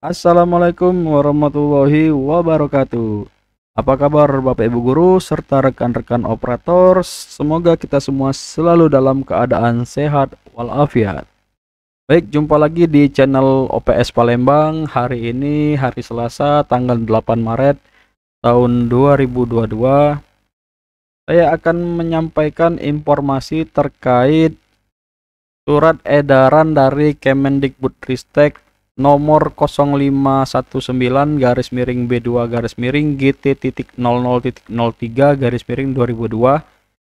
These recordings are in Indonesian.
Assalamualaikum warahmatullahi wabarakatuh. Apa kabar Bapak Ibu guru serta rekan-rekan operator? Semoga kita semua selalu dalam keadaan sehat walafiat. Baik, jumpa lagi di channel OPS Palembang. Hari ini hari Selasa tanggal 8 Maret tahun 2022. Saya akan menyampaikan informasi terkait surat edaran dari Kemendikbudristek nomor 0519 garis miring B2 garis miring GT.00.03 garis miring 2002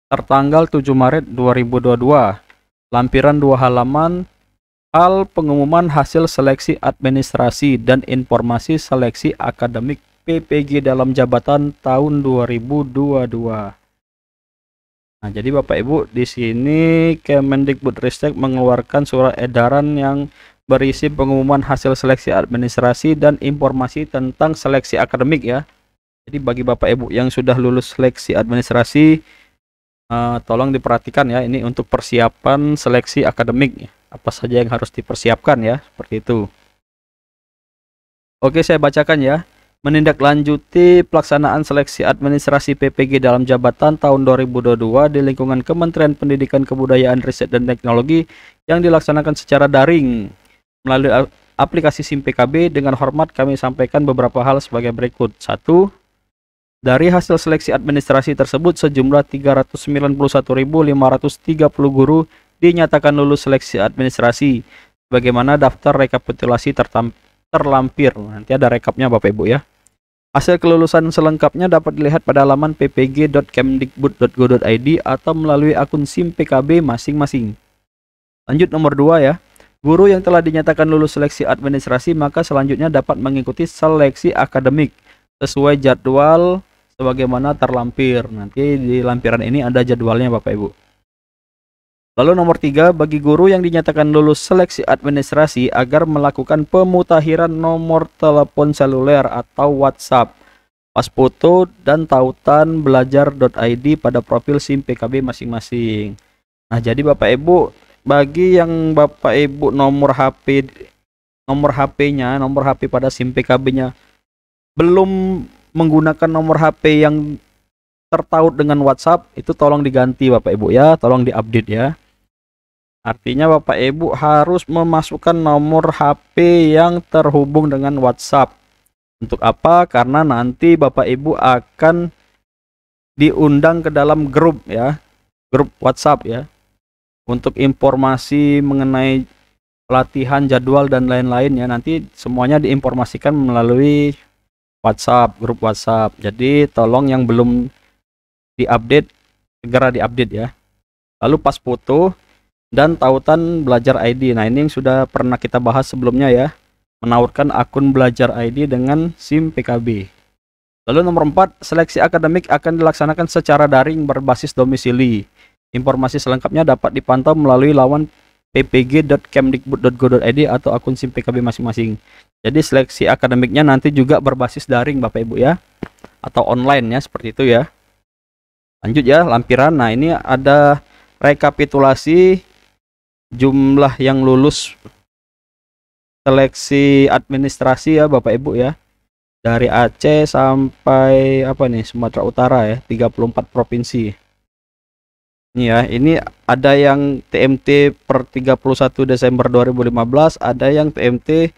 tertanggal 7 Maret 2022, lampiran 2 halaman, hal pengumuman hasil seleksi administrasi dan informasi seleksi akademik PPG dalam jabatan tahun 2022. Nah, jadi Bapak Ibu, di sini Kemendikbudristek mengeluarkan surat edaran yang berisi pengumuman hasil seleksi administrasi dan informasi tentang seleksi akademik ya. Jadi bagi Bapak Ibu yang sudah lulus seleksi administrasi, tolong diperhatikan ya, ini untuk persiapan seleksi akademik. Apa saja yang harus dipersiapkan ya, seperti itu. Oke, saya bacakan ya. Menindaklanjuti pelaksanaan seleksi administrasi PPG dalam jabatan tahun 2022 di lingkungan Kementerian Pendidikan Kebudayaan Riset dan Teknologi yang dilaksanakan secara daring melalui aplikasi SIM PKB. Dengan hormat kami sampaikan beberapa hal sebagai berikut. 1. Dari hasil seleksi administrasi tersebut sejumlah 391.530 guru dinyatakan lulus seleksi administrasi. Bagaimana daftar rekapitulasi terlampir. Nanti ada rekapnya Bapak Ibu ya. Hasil kelulusan selengkapnya dapat dilihat pada halaman ppg.kemdikbud.go.id atau melalui akun SIM PKB masing-masing. Lanjut nomor 2 ya. Guru yang telah dinyatakan lulus seleksi administrasi maka selanjutnya dapat mengikuti seleksi akademik sesuai jadwal sebagaimana terlampir. Nanti di lampiran ini ada jadwalnya Bapak Ibu. Lalu nomor 3, bagi guru yang dinyatakan lulus seleksi administrasi agar melakukan pemutakhiran nomor telepon seluler atau WhatsApp, pas foto dan tautan belajar.id pada profil SIM PKB masing-masing. Nah, jadi Bapak Ibu, bagi yang Bapak Ibu nomor HP pada SIM PKB-nya belum menggunakan nomor HP yang tertaut dengan WhatsApp, itu tolong diganti Bapak Ibu ya, tolong diupdate ya. Artinya Bapak Ibu harus memasukkan nomor HP yang terhubung dengan WhatsApp. Untuk apa? Karena nanti Bapak Ibu akan diundang ke dalam grup ya, grup WhatsApp ya, untuk informasi mengenai pelatihan, jadwal dan lain-lain ya. Nanti semuanya diinformasikan melalui WhatsApp, grup WhatsApp. Jadi tolong yang belum diupdate segera diupdate ya. Lalu pas foto dan tautan belajar ID. Nah, ini yang sudah pernah kita bahas sebelumnya ya, menautkan akun belajar ID dengan SIM PKB. Lalu nomor 4, seleksi akademik akan dilaksanakan secara daring berbasis domisili. Informasi selengkapnya dapat dipantau melalui laman ppg.kemdikbud.go.id atau akun SIM PKB masing-masing. Jadi seleksi akademiknya nanti juga berbasis daring Bapak Ibu ya, atau online ya, seperti itu ya. Lanjut ya, lampiran. Nah, ini ada rekapitulasi jumlah yang lulus seleksi administrasi ya Bapak Ibu ya, dari Aceh sampai Sumatera Utara ya, 34 provinsi. Ini ya, ini ada yang TMT per 31 Desember 2015, ada yang TMT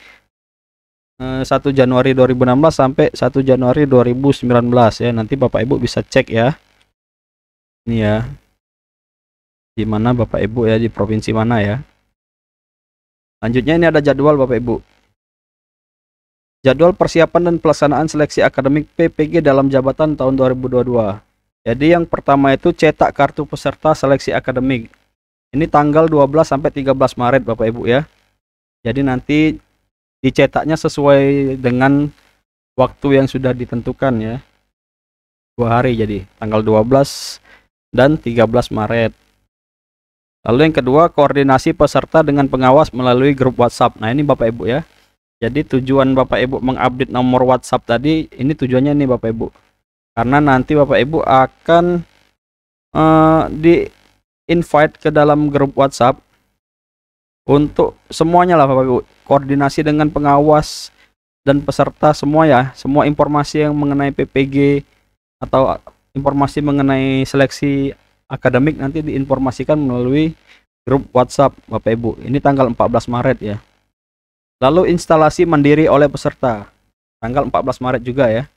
1 Januari 2016 sampai 1 Januari 2019 ya. Nanti Bapak Ibu bisa cek ya. Ini ya, di mana Bapak Ibu ya, di provinsi mana ya. Lanjutnya ini ada jadwal Bapak Ibu. Jadwal persiapan dan pelaksanaan seleksi akademik PPG dalam jabatan tahun 2022. Jadi yang pertama itu cetak kartu peserta seleksi akademik. Ini tanggal 12 sampai 13 Maret Bapak Ibu ya. Jadi nanti dicetaknya sesuai dengan waktu yang sudah ditentukan ya. 2 hari, jadi tanggal 12 dan 13 Maret. Lalu yang kedua, koordinasi peserta dengan pengawas melalui grup WhatsApp. Nah, ini Bapak Ibu ya. Jadi tujuan Bapak Ibu mengupdate nomor WhatsApp tadi, ini tujuannya nih Bapak Ibu. Karena nanti Bapak Ibu akan di-invite ke dalam grup WhatsApp untuk semuanya lah Bapak Ibu. Koordinasi dengan pengawas, dan peserta semua ya, semua informasi yang mengenai PPG atau informasi mengenai seleksi akademik nanti diinformasikan melalui grup WhatsApp Bapak Ibu. Ini tanggal 14 Maret ya. Lalu instalasi mandiri oleh peserta tanggal 14 Maret juga ya.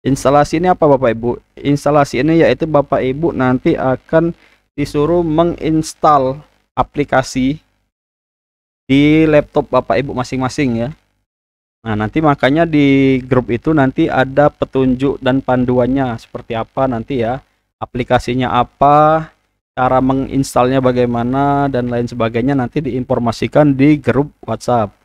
Instalasi ini apa Bapak Ibu? Instalasi ini yaitu Bapak Ibu nanti akan disuruh menginstal aplikasi di laptop Bapak Ibu masing-masing ya. Nah, nanti makanya di grup itu nanti ada petunjuk dan panduannya seperti apa nanti ya. Aplikasinya apa, cara menginstalnya bagaimana dan lain sebagainya nanti diinformasikan di grup WhatsApp.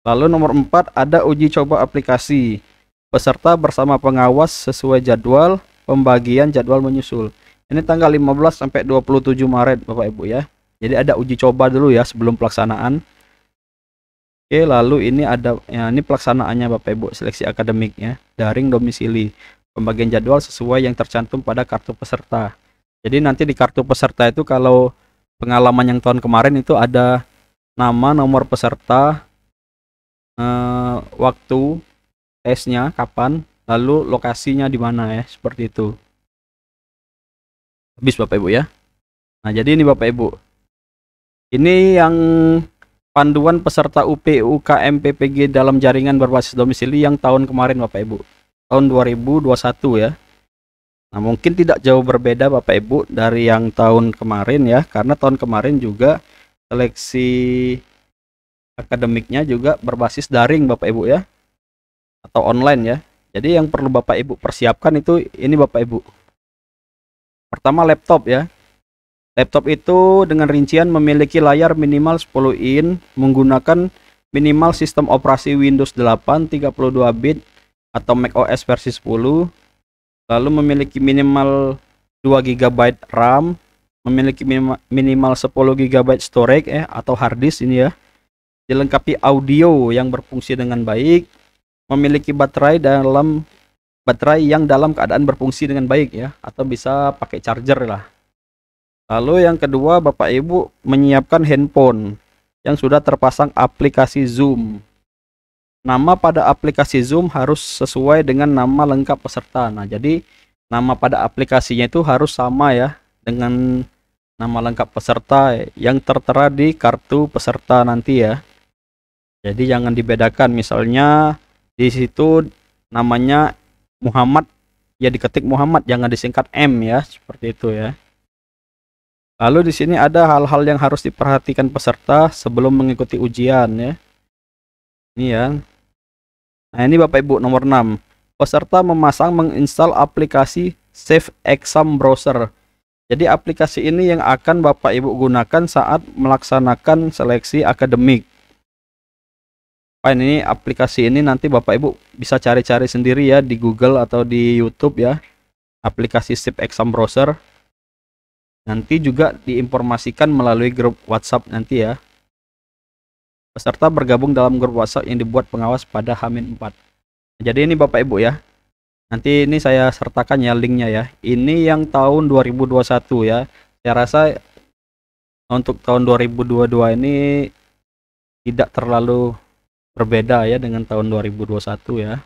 Lalu nomor 4 ada uji coba aplikasi. Peserta bersama pengawas sesuai jadwal, pembagian jadwal menyusul. Ini tanggal 15 sampai 27 Maret Bapak Ibu ya. Jadi ada uji coba dulu ya sebelum pelaksanaan. Oke, lalu ini ada ya, ini pelaksanaannya Bapak Ibu, seleksi akademik ya, daring domisili. Pembagian jadwal sesuai yang tercantum pada kartu peserta. Jadi nanti di kartu peserta itu kalau pengalaman yang tahun kemarin itu ada nama, nomor peserta, waktu tesnya kapan, lalu lokasinya di mana ya, seperti itu. Habis Bapak Ibu ya. Nah, jadi ini Bapak Ibu. Ini yang panduan peserta UP UKM PPG dalam jaringan berbasis domisili yang tahun kemarin Bapak Ibu. Tahun 2021 ya. Nah, mungkin tidak jauh berbeda Bapak Ibu dari yang tahun kemarin ya, karena tahun kemarin juga seleksi akademiknya juga berbasis daring Bapak Ibu ya, atau online ya. Jadi yang perlu Bapak Ibu persiapkan itu ini Bapak Ibu. Pertama laptop ya. Laptop itu dengan rincian memiliki layar minimal 10 in, menggunakan minimal sistem operasi Windows 8 32 bit atau macOS versi 10, lalu memiliki minimal 2 GB RAM, memiliki minimal 10 GB storage atau hard disk ini ya. Dilengkapi audio yang berfungsi dengan baik, memiliki baterai yang dalam keadaan berfungsi dengan baik ya, atau bisa pakai charger lah. Lalu yang kedua Bapak Ibu menyiapkan handphone yang sudah terpasang aplikasi Zoom. Nama pada aplikasi Zoom harus sesuai dengan nama lengkap peserta. Nah, jadi nama pada aplikasinya itu harus sama ya dengan nama lengkap peserta yang tertera di kartu peserta nanti ya. Jadi jangan dibedakan, misalnya di situ namanya Muhammad ya diketik Muhammad, jangan disingkat M ya, seperti itu ya. Lalu di sini ada hal-hal yang harus diperhatikan peserta sebelum mengikuti ujian ya. Ini ya. Nah, ini Bapak Ibu nomor 6. Peserta memasang menginstal aplikasi Save Exam Browser. Jadi aplikasi ini yang akan Bapak Ibu gunakan saat melaksanakan seleksi akademik. Ini aplikasi ini nanti Bapak Ibu bisa cari-cari sendiri ya di Google atau di YouTube ya. Aplikasi Save Exam Browser. Nanti juga diinformasikan melalui grup WhatsApp nanti ya. Peserta bergabung dalam grup WhatsApp yang dibuat pengawas pada H-4. Jadi ini Bapak Ibu ya. Nanti ini saya sertakan ya linknya ya. Ini yang tahun 2021 ya. Saya rasa untuk tahun 2022 ini tidak terlalu berbeda ya dengan tahun 2021 ya.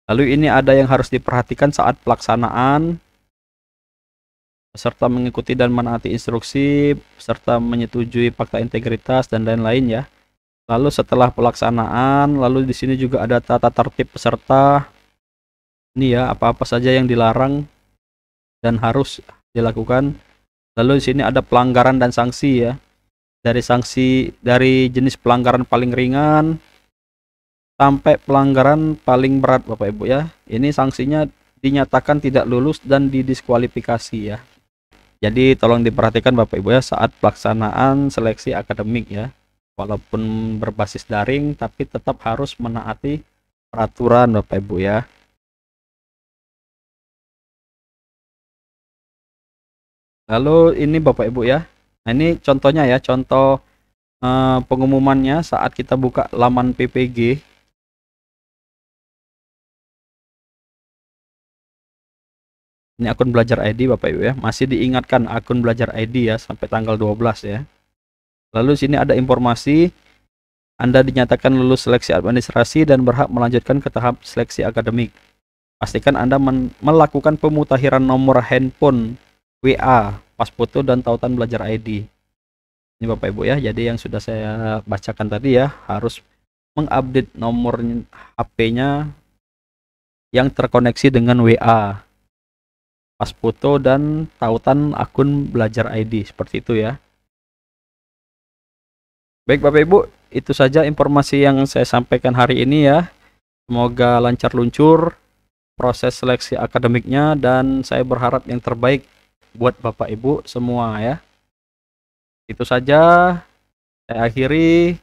Lalu ini ada yang harus diperhatikan saat pelaksanaan. Peserta mengikuti dan menaati instruksi, peserta menyetujui fakta integritas dan lain-lain ya. Lalu setelah pelaksanaan, lalu di sini juga ada tata tertib peserta. Ini ya, apa-apa saja yang dilarang dan harus dilakukan. Lalu di sini ada pelanggaran dan sanksi ya. Dari jenis pelanggaran paling ringan sampai pelanggaran paling berat Bapak Ibu ya. Ini sanksinya dinyatakan tidak lulus dan didiskualifikasi ya. Jadi tolong diperhatikan Bapak Ibu ya saat pelaksanaan seleksi akademik ya. Walaupun berbasis daring tapi tetap harus menaati peraturan Bapak Ibu ya. Lalu ini Bapak Ibu ya. Nah, ini contohnya ya, contoh pengumumannya saat kita buka laman PPG. Ini akun belajar ID Bapak Ibu ya. Masih diingatkan akun belajar ID ya sampai tanggal 12 ya. Lalu sini ada informasi Anda dinyatakan lulus seleksi administrasi dan berhak melanjutkan ke tahap seleksi akademik. Pastikan Anda melakukan pemutakhiran nomor handphone, WA, pas foto, dan tautan belajar ID. Ini Bapak Ibu ya, jadi yang sudah saya bacakan tadi ya, harus mengupdate nomor HP-nya yang terkoneksi dengan WA, pas foto, dan tautan akun belajar ID, seperti itu ya. Baik Bapak Ibu, itu saja informasi yang saya sampaikan hari ini ya. Semoga lancar luncur proses seleksi akademiknya, dan saya berharap yang terbaik buat Bapak Ibu semua ya. Itu saja, saya akhiri.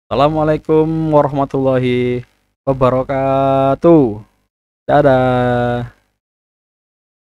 Assalamualaikum warahmatullahi wabarakatuh. Dadah.